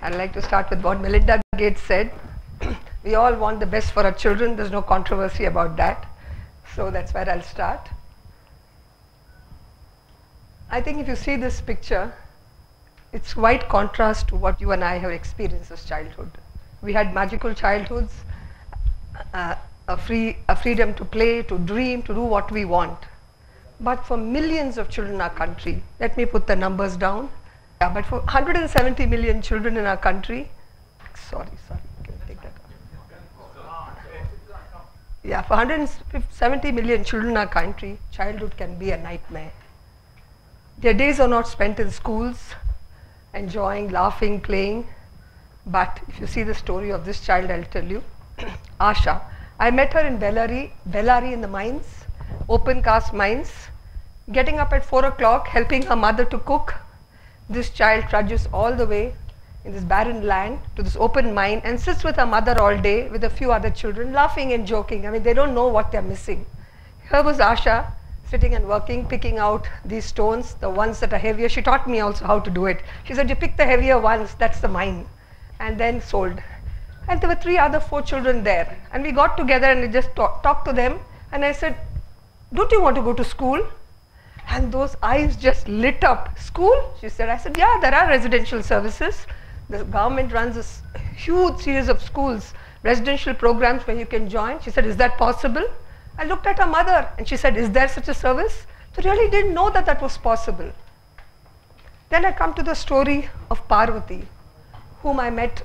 I'd like to start with what Melinda Gates said. We all want the best for our children. There's no controversy about that. So that's where I'll start. I think if you see this picture, it's quite contrast to what you and I have experienced as childhood. We had magical childhoods, a freedom to play, to dream, to do what we want. But for millions of children in our country, let me put the numbers down. Yeah, but for 170 million children in our country, sorry, can I take that off? Yeah, for 170 million children in our country, childhood can be a nightmare. Their days are not spent in schools, enjoying, laughing, playing. But if you see the story of this child, I'll tell you. Asha. I met her in Bellary in the mines, open cast mines, getting up at 4 o'clock, helping her mother to cook. This child trudges all the way in this barren land to this open mine and sits with her mother all day with a few other children, laughing and joking. I mean, they don't know what they're missing. Here was Asha, sitting and working, picking out these stones, the ones that are heavier. She taught me also how to do it. She said, you pick the heavier ones, that's the mine. And then sold. And there were 4 children there. And we got together and we just talked to them. And I said, don't you want to go to school? And those eyes just lit up. School? She said. I said, yeah, there are residential services. The government runs a huge series of schools, residential programs where you can join. She said, is that possible? I looked at her mother and she said, is there such a service? So I really didn't know that that was possible. Then I come to the story of Parvati, whom I met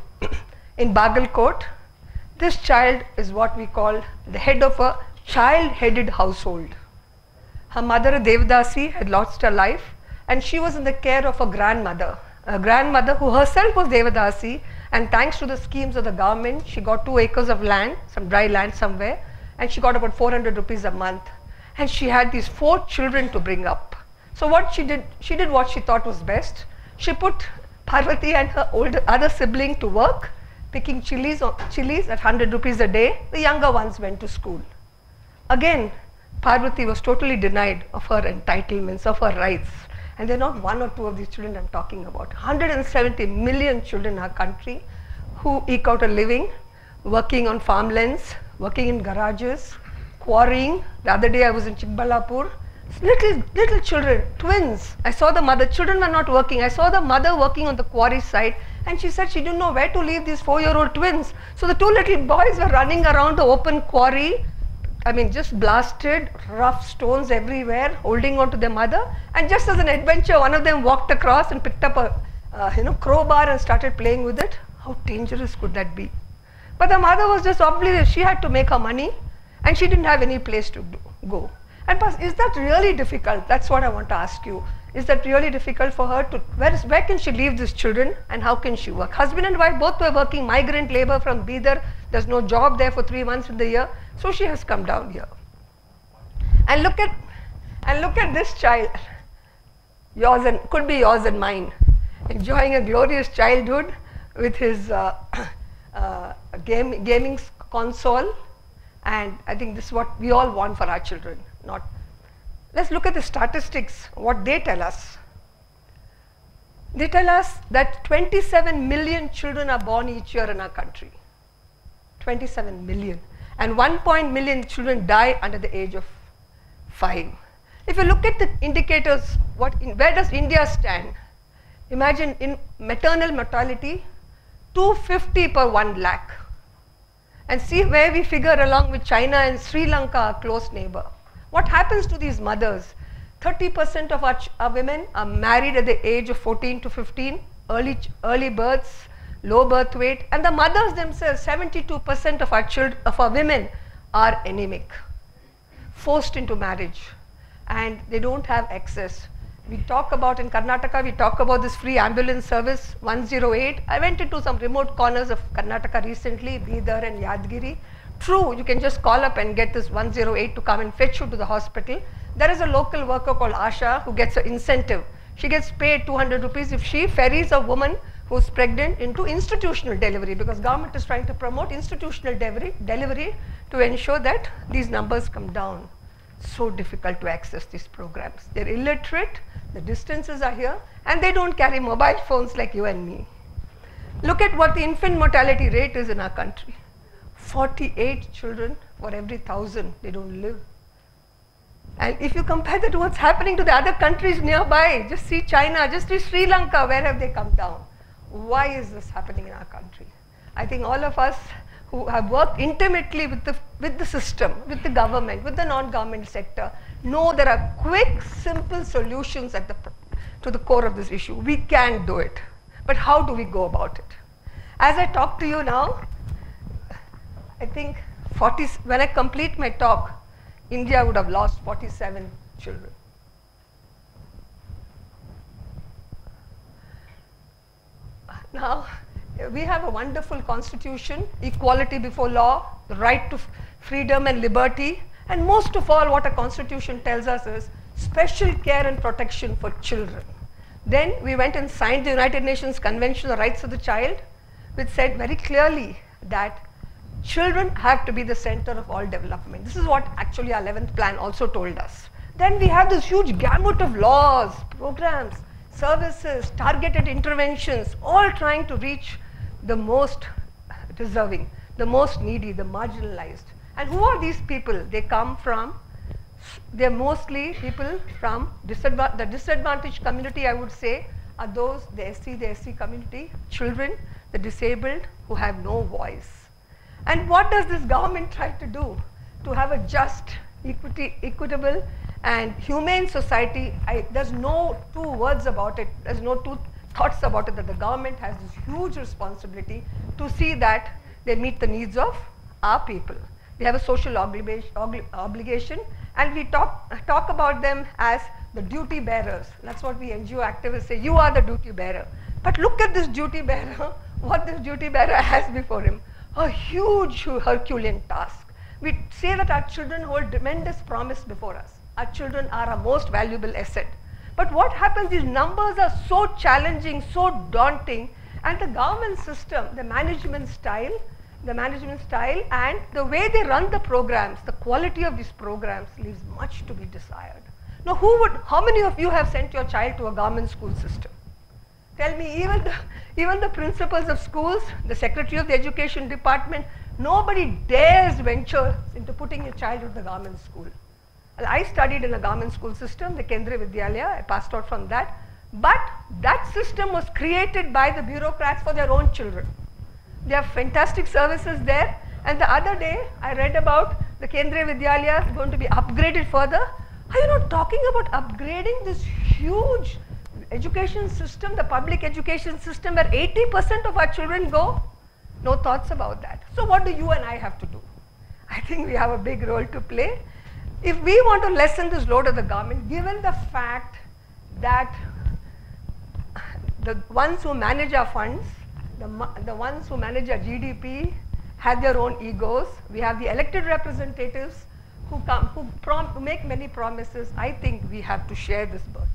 in Bagalkot. This child is what we call the head of a child-headed household. Her mother, Devdasi, had lost her life and she was in the care of a grandmother who herself was Devdasi, and thanks to the schemes of the government, she got 2 acres of land, some dry land somewhere, and she got about 400 rupees a month. And she had these 4 children to bring up. So what she did what she thought was best. She put Parvati and her other sibling to work, picking chilies at 100 rupees a day. The younger ones went to school. Again, Parvati was totally denied of her entitlements, of her rights. And they're not 1 or 2 of these children I'm talking about. 170 million children in our country who eke out a living, working on farmlands, working in garages, quarrying. The other day I was in Chikbalapur. Little children, twins. I saw the mother. Children were not working. I saw the mother working on the quarry site, and she said she didn't know where to leave these 4-year-old twins. So the 2 little boys were running around the open quarry. I mean, just blasted, rough stones everywhere, holding on to their mother. And just as an adventure, one of them walked across and picked up a crowbar and started playing with it. How dangerous could that be? But the mother was just oblivious. She had to make her money, and she didn't have any place to go. And is that really difficult? That's what I want to ask you. Is that really difficult for her to, where can she leave these children and how can she work? Husband and wife both were working migrant labor from Bidar. There's no job there for 3 months in the year. So she has come down here. And look at this child. Yours and could be yours and mine. Enjoying a glorious childhood with his gaming console. And I think this is what we all want for our children. Let's look at the statistics, what they tell us. They tell us that 27 million children are born each year in our country. 27 million. And 1 million children die under the age of 5. If you look at the indicators, where does India stand? Imagine in maternal mortality, 250 per 1 lakh. And see where we figure along with China and Sri Lanka, our close neighbor. What happens to these mothers? 30% of our women are married at the age of 14 to 15, early births, low birth weight, and the mothers themselves, 72% of our women are anemic, forced into marriage, and they don't have access. We talk about in Karnataka, we talk about this free ambulance service, 108. I went into some remote corners of Karnataka recently, Bidar and Yadgiri. True, you can just call up and get this 108 to come and fetch you to the hospital. There is a local worker called Asha who gets an incentive. She gets paid 200 rupees if she ferries a woman who's pregnant into institutional delivery, because government is trying to promote institutional delivery to ensure that these numbers come down. So difficult to access these programs. They're illiterate, the distances are here, and they don't carry mobile phones like you and me. Look at what the infant mortality rate is in our country. 48 children for every 1,000 they don't live. And if you compare that to what's happening to the other countries nearby, just see China, just see Sri Lanka, where have they come down? Why is this happening in our country? I think all of us who have worked intimately with the system, with the government, with the non-government sector, know there are quick, simple solutions at to the core of this issue. We can do it. But how do we go about it? As I talk to you now, I think when I complete my talk, India would have lost 47 children. Now, we have a wonderful constitution, equality before law, the right to freedom and liberty, and most of all what a constitution tells us is special care and protection for children. Then we went and signed the United Nations Convention on the Rights of the Child, which said very clearly that children have to be the center of all development. This is what actually our 11th plan also told us. Then we have this huge gamut of laws, programs, services, targeted interventions, all trying to reach the most deserving, the most needy, the marginalized. And who are these people? They come from, they're mostly people from the disadvantaged community, I would say, are those, the SC community, children, the disabled who have no voice. And what does this government try to do? To have a just, equitable and humane society. There's no two words about it, there's no two thoughts about it, that the government has this huge responsibility to see that they meet the needs of our people. We have a social obligation, and we talk about them as the duty bearers. That's what we NGO activists say, you are the duty bearer. But look at this duty bearer, what this duty bearer has before him. A huge Herculean task. We say that our children hold tremendous promise before us. Our children are our most valuable asset. But what happens, these numbers are so challenging, so daunting, and the government system, the management style and the way they run the programs, the quality of these programs leaves much to be desired. Now how many of you have sent your child to a government school system? Tell me, even the principals of schools, the secretary of the education department, nobody dares venture into putting a child to the government school. Well, I studied in a government school system, the Kendriya Vidyalaya, I passed out from that. But that system was created by the bureaucrats for their own children. They have fantastic services there. And the other day, I read about the Kendriya Vidyalaya is going to be upgraded further. Are you not talking about upgrading this huge education system, the public education system where 80% of our children go? No thoughts about that. So what do you and I have to do? I think we have a big role to play. If we want to lessen this load of the government, given the fact that the ones who manage our funds, the ones who manage our GDP have their own egos, we have the elected representatives who make many promises, I think we have to share this burden.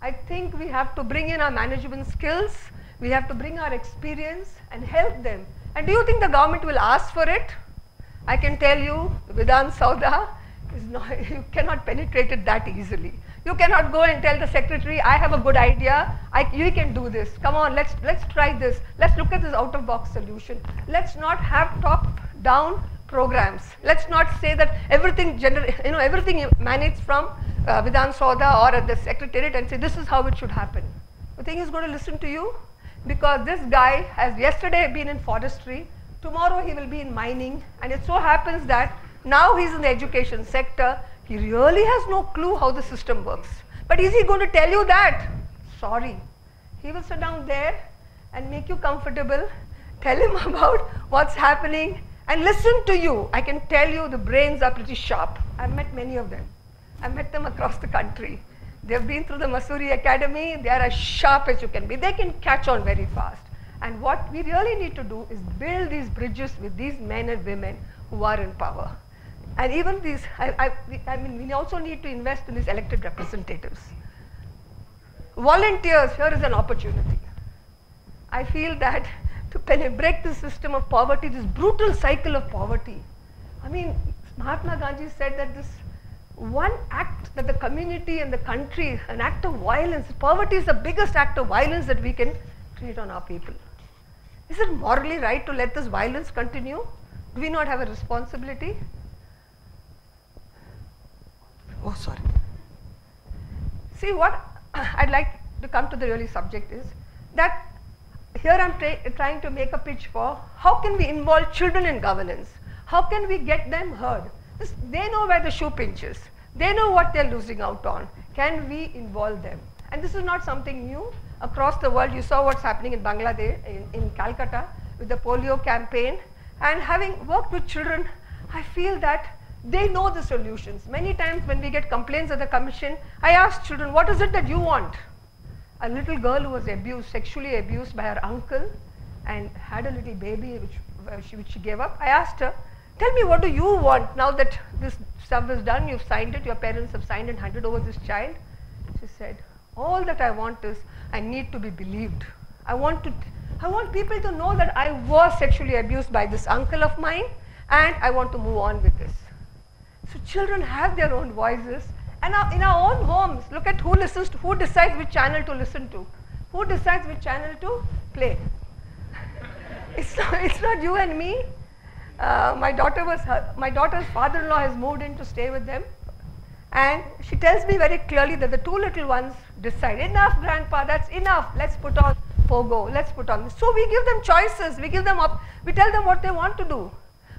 I think we have to bring in our management skills, we have to bring our experience and help them. And do you think the government will ask for it? I can tell you, Vidhan Sauda is not, you cannot penetrate it that easily. You cannot go and tell the secretary, I have a good idea, you can do this. Come on, let's try this. Let's look at this out-of-box solution. Let's not have top-down programs. Let's not say that everything emanates from Vidhan Sauda or at the secretariat and say this is how it should happen. You think he's going to listen to you? Because this guy has yesterday been in forestry, tomorrow he will be in mining, and it so happens that now he's in the education sector. He really has no clue how the system works. But is he going to tell you that? Sorry. He will sit down there and make you comfortable, tell him about what's happening and listen to you. I can tell you the brains are pretty sharp. I've met many of them. I've met them across the country. They've been through the Masuri Academy. They are as sharp as you can be. They can catch on very fast. And what we really need to do is build these bridges with these men and women who are in power. And even these, we also need to invest in these elected representatives. Volunteers, here is an opportunity. I feel that to break the system of poverty, this brutal cycle of poverty. I mean, Mahatma Gandhi said that this one act that the community and the country, an act of violence, poverty is the biggest act of violence that we can create on our people. Is it morally right to let this violence continue? Do we not have a responsibility? Oh, sorry. See, what I'd like to come to the really subject is that here I'm trying to make a pitch for how can we involve children in governance? How can we get them heard? They know where the shoe pinches. They know what they're losing out on. Can we involve them? And this is not something new. Across the world, you saw what's happening in Bangladesh, in Calcutta, with the polio campaign. And having worked with children, I feel that they know the solutions. Many times when we get complaints at the commission, I ask children, what is it that you want? A little girl who was abused, sexually abused by her uncle and had a little baby which she gave up. I asked her, tell me, what do you want now that this stuff is done, you've signed it, your parents have signed and handed over this child? She said, all that I want is, I need to be believed. I want people to know that I was sexually abused by this uncle of mine and I want to move on with this. So children have their own voices, and in our own homes, look at who listens to, who decides which channel to listen to, who decides which channel to play. It's not you and me. My daughter's father-in-law has moved in to stay with them, and she tells me very clearly that the two little ones decide, enough grandpa, that's enough, let's put on pogo, let's put on this. So we give them choices, we tell them what they want to do.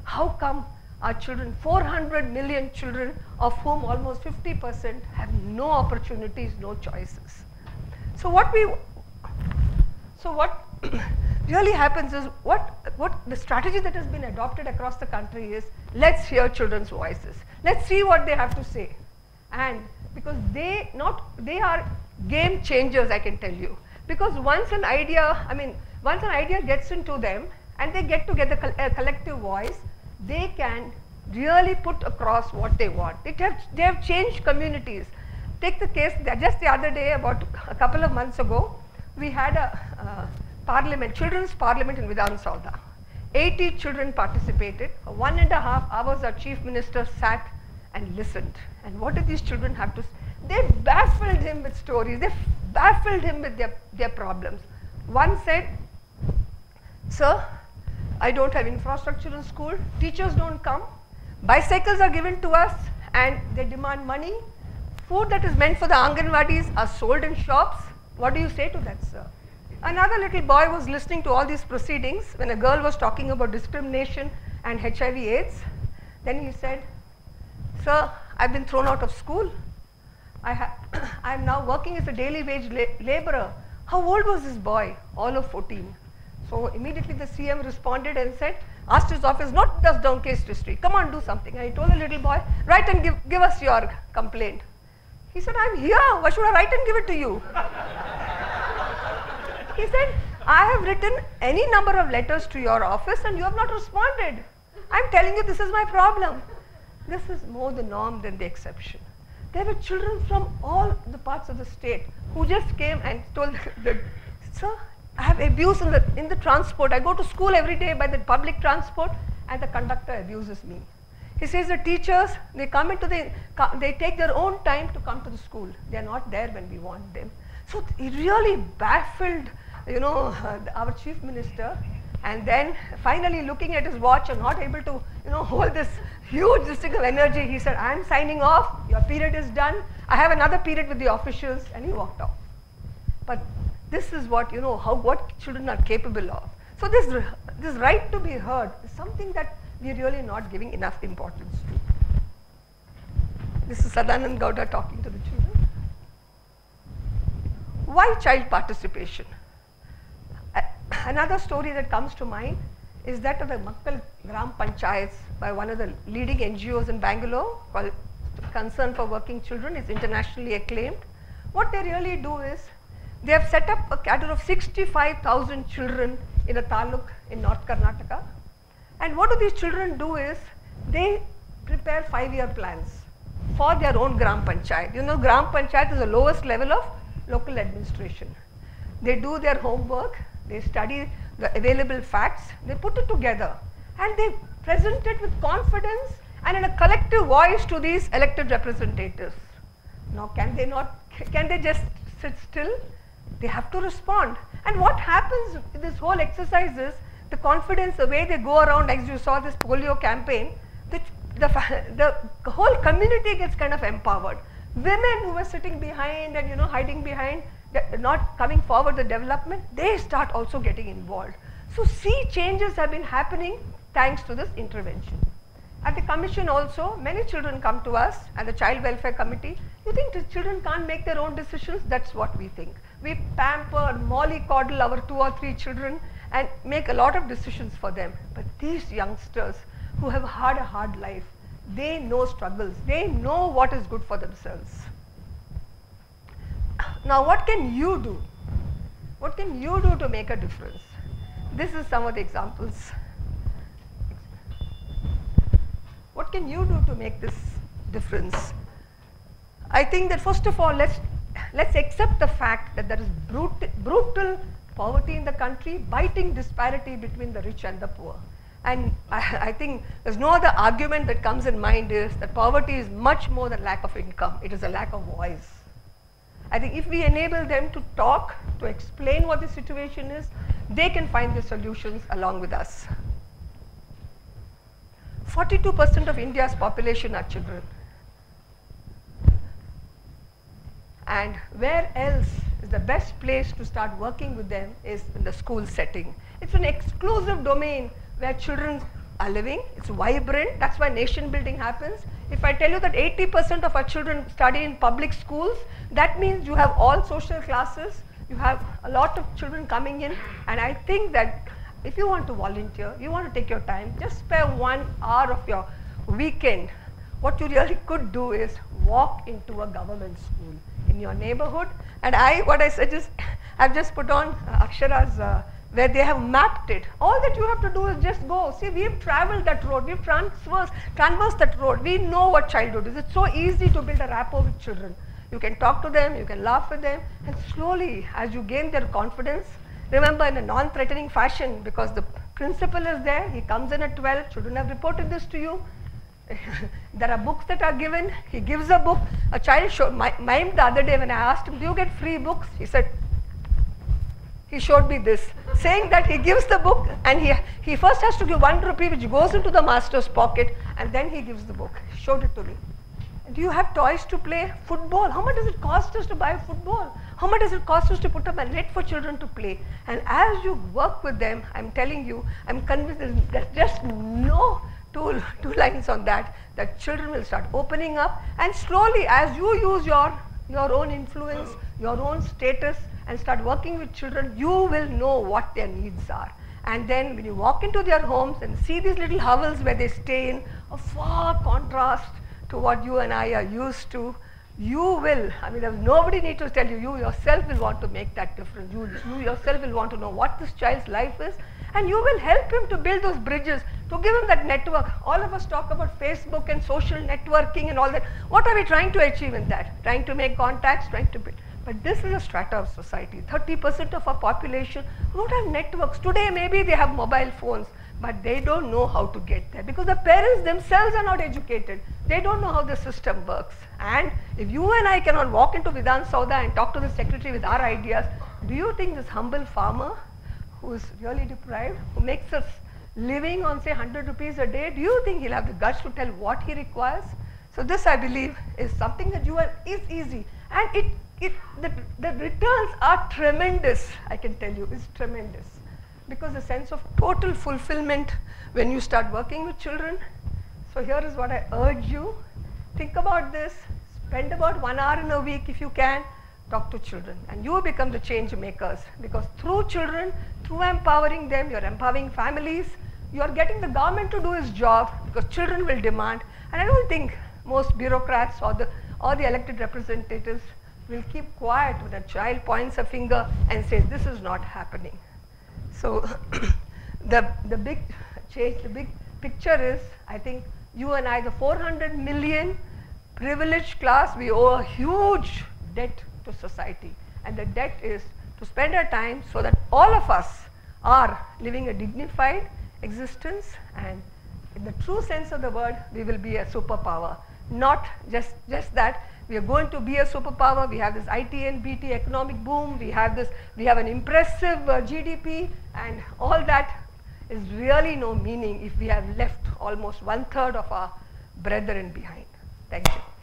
How come our children, 400 million children, of whom almost 50% have no opportunities, no choices? So what really happens is, what the strategy that has been adopted across the country is, let's hear children's voices. Let's see what they have to say. And because they are game changers, I can tell you. Because once an idea gets into them and they get together a collective voice, they can really put across what they want. They have changed communities. Take the case that just the other day, about a couple of months ago, we had a children's parliament in Vidhan Saudha. 80 children participated. For 1.5 hours, our chief minister sat and listened. And what did these children have to say? They baffled him with stories. They baffled him with their problems. One said, sir, I don't have infrastructure in school, teachers don't come, bicycles are given to us and they demand money, food that is meant for the Anganwadis are sold in shops. What do you say to that, sir? Another little boy was listening to all these proceedings when a girl was talking about discrimination and HIV AIDS. Then he said, sir, I've been thrown out of school. I'm now working as a daily wage laborer. How old was this boy? All of 14. So immediately the CM responded and said, asked his office, not just down case history, come on, do something. And he told the little boy, write and give us your complaint. He said, I'm here, why should I write and give it to you? He said, I have written any number of letters to your office and you have not responded. I'm telling you, this is my problem. This is more the norm than the exception. There were children from all the parts of the state who just came and told, sir, I have abuse in the transport. I go to school every day by the public transport and the conductor abuses me. He says the teachers, they they take their own time to come to the school. They are not there when we want them. So it really baffled, our chief minister. And then finally looking at his watch and not able to, hold this huge distinct of energy, he said, I'm signing off, your period is done. I have another period with the officials, and he walked off. But this is what, what children are capable of. So this right to be heard is something that we are really not giving enough importance to. This is Sadanand Gowda talking to the children. Why child participation? Another story that comes to mind is that of the Makkal Gram Panchayats by one of the leading NGOs in Bangalore called Concern for Working Children. It's internationally acclaimed. What they really do is, they have set up a cadre of 65,000 children in a taluk in North Karnataka. And what do these children do is, they prepare 5-year plans for their own Gram Panchayat. Gram Panchayat is the lowest level of local administration. They do their homework, they study the available facts, they put it together and they present it with confidence and in a collective voice to these elected representatives. Now can they just sit still They have to respond. And what happens in this whole exercise is the confidence, the way they go around, as you saw this polio campaign, the whole community gets kind of empowered. Women who were sitting behind and hiding behind, not coming forward the development, they start also getting involved. So see, changes have been happening thanks to this intervention. At the commission also, many children come to us and the Child Welfare Committee. You think the children can't make their own decisions? That's what we think. We pamper, mollycoddle our 2 or 3 children and make a lot of decisions for them. But these youngsters who have had a hard life, they know struggles. They know what is good for themselves. Now what can you do? What can you do to make a difference? This is some of the examples. What can you do to make this difference? I think that first of all, let's accept the fact that there is brutal poverty in the country, biting disparity between the rich and the poor. And I think there's no other argument that comes in mind is that poverty is much more than lack of income. It is a lack of voice. I think if we enable them to talk, to explain what the situation is, they can find the solutions along with us. 42% of India's population are children. And where else is the best place to start working with them is in the school setting. It's an exclusive domain where children are living. It's vibrant. That's why nation building happens. If I tell you that 80% of our children study in public schools, that means you have all social classes. You have a lot of children coming in. And I think that if you want to volunteer, you want to take your time, just spare 1 hour of your weekend. What you really could do is walk into a government school in your neighborhood. And what I suggest, I've just put on Akshara's where they have mapped it. All that you have to do is just go. See, we've traveled that road, we've traversed that road. We know what childhood is. It's so easy to build a rapport with children. You can talk to them, you can laugh with them, and slowly, as you gain their confidence, remember in a non-threatening fashion, because the principal is there, he comes in at 12, children have reported this to you. There are books that are given, he gives a book. A child mimed the other day when I asked him, do you get free books? He said, he showed me this, saying that he gives the book and he first has to give 1 rupee which goes into the master's pocket and then he gives the book. He showed it to me. Do you have toys to play football? How much does it cost us to buy football? How much does it cost us to put up a net for children to play? And as you work with them, I'm telling you, I'm convinced there's just no two lines on that children will start opening up, and slowly as you use your own influence, your own status and start working with children, you will know what their needs are. And then when you walk into their homes and see these little hovels where they stay in, a far contrast to what you and I are used to, you will, there's nobody need to tell you, you yourself will want to make that difference. You yourself will want to know what this child's life is, and you will help him to build those bridges, to give him that network. All of us talk about Facebook and social networking and all that. What are we trying to achieve in that? Trying to make contacts, trying to build. But this is a strata of society. 30% of our population don't have networks. Today maybe they have mobile phones, but they don't know how to get there because the parents themselves are not educated. They don't know how the system works. And if you and I cannot walk into Vidhan Sauda and talk to the secretary with our ideas, do you think this humble farmer who is really deprived, who makes us living on say 100 rupees a day, do you think he'll have the guts to tell what he requires? So this, I believe, is something that is easy, and the returns are tremendous. I can tell you, it's tremendous, because the sense of total fulfillment when you start working with children. So here is what I urge you: think about this. Spend about 1 hour in a week if you can. Talk to children, and you become the change makers, because through children, through empowering them, you're empowering families. You're getting the government to do its job, because children will demand. And I don't think most bureaucrats or the elected representatives will keep quiet when a child points a finger and says this is not happening. So the big change, the big picture is, I think you and I, the 400 million privileged class, we owe a huge debt to society, and the debt is to spend our time so that all of us are living a dignified existence, and in the true sense of the word, we will be a superpower. not just that. We are going to be a superpower. We have this IT and BT economic boom. We have an impressive GDP, and all that is really no meaning if we have left almost 1/3 of our brethren behind. Thank you.